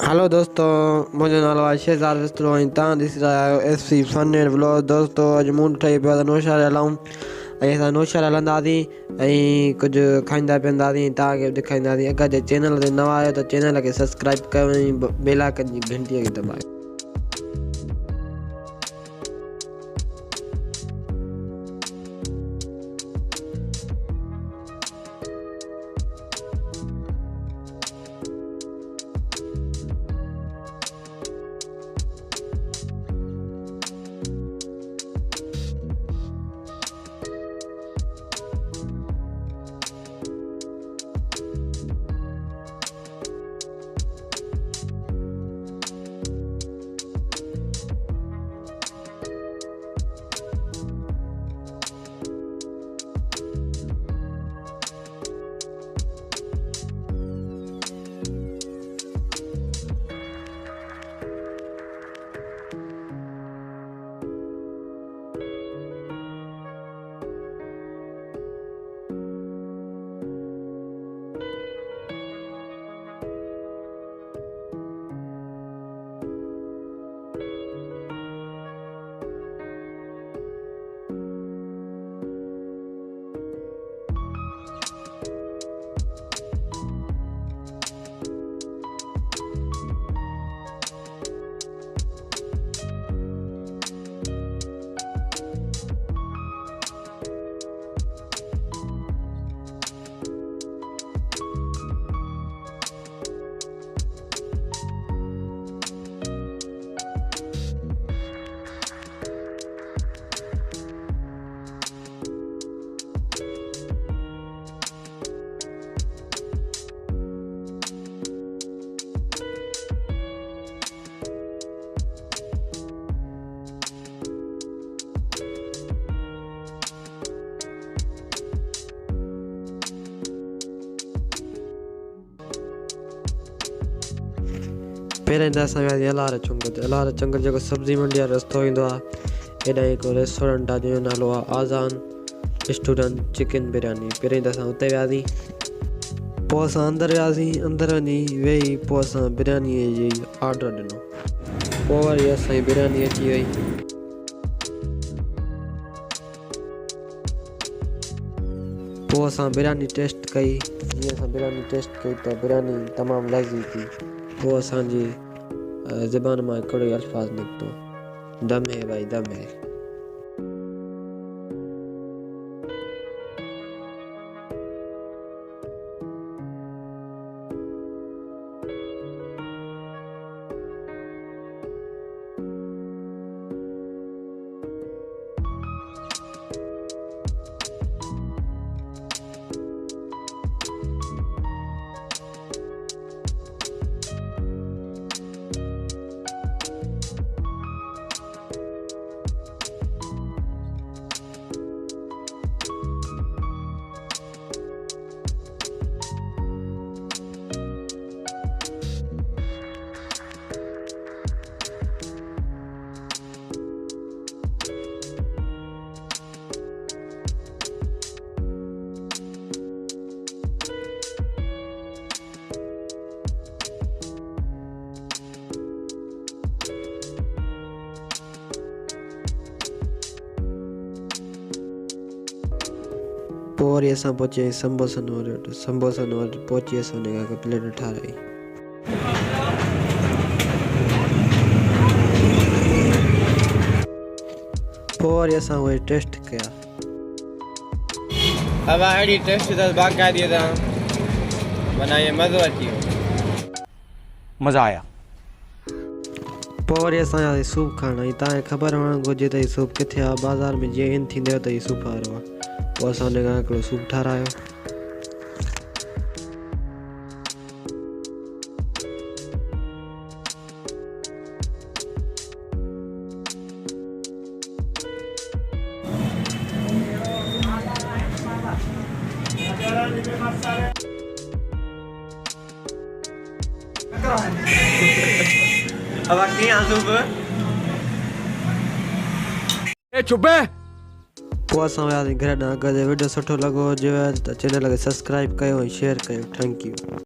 Hello दोस्तों, मुंहिंजो नालो आहे शहज़ाद विस्तरो ऐं तव्हां ॾिसी रहिया आहियो S C fun and vlog. दोस्तों अॼु मूड ठही पियो आहे त नौशहर हलूं ऐं असां नौशहर हलंदासीं ऐं कुझु खाईंदा पीअंदासीं, तव्हांखे बि ॾेखारींदासीं। अगरि जे चैनल ते नवां आहियो त चैनल खे सब्सक्राइब कयो ऐं बेल आइकन जी घंटीअ खे दॿायो। पहिरें त असां वियासीं अलार चंग जेको सब्जी मंडी वारो रस्तो ईंदो आहे, हेॾां हिकु रेस्टोरेंट आहे जंहिंजो नालो आहे आज़ान रेस्टोरेंट चिकन बिरयानी। पहिरीं त असां हुते वियासीं, पोइ असां अंदरि वियासीं। अंदरि वञी वेही पोइ असां बिरयानीअ जी ऑडर ॾिनो, पोइ वरी असांजी बिरयानी अची वई। पोइ असां बिरयानी टेस्ट कई। जीअं असां बिरयानी टेस्ट कई त बिरयानी तमामु लज़ीज़ थी। पोइ असांजी ज़बान मां हिकिड़ो ई अल्फाज़ निकितो, दम है भाई दम है। पोइ वरी असां पहुची संबोसनि वटि पहुची असां हुन खां प्लेट ठाराई। पोइ वरी असां उहे टेस्ट कया। अब अहिड़ी टेस्ट अथसि बाक़ाइदा बनाए, मज़ो अची वियो, मज़ा आया। पोइ वरी असां वियासीं सूप खाइण। ऐं तव्हांखे ख़बर हुअणु घुरिजे त हीउ सूप किथे आहे। बाज़ार में जीअं इन थींदो त हीउ सूप वारो आहे। पोइ असां हुन खां हिकिड़ो सूप ठारायो। अब कीअं सूप ए चुप है। पोइ असां वियासीं घर ॾांहुं। अगरि वीडियो सुठो लॻो हुजेव त चैनल खे सब्सक्राइब कयो ऐं शेयर कयो। Thank you.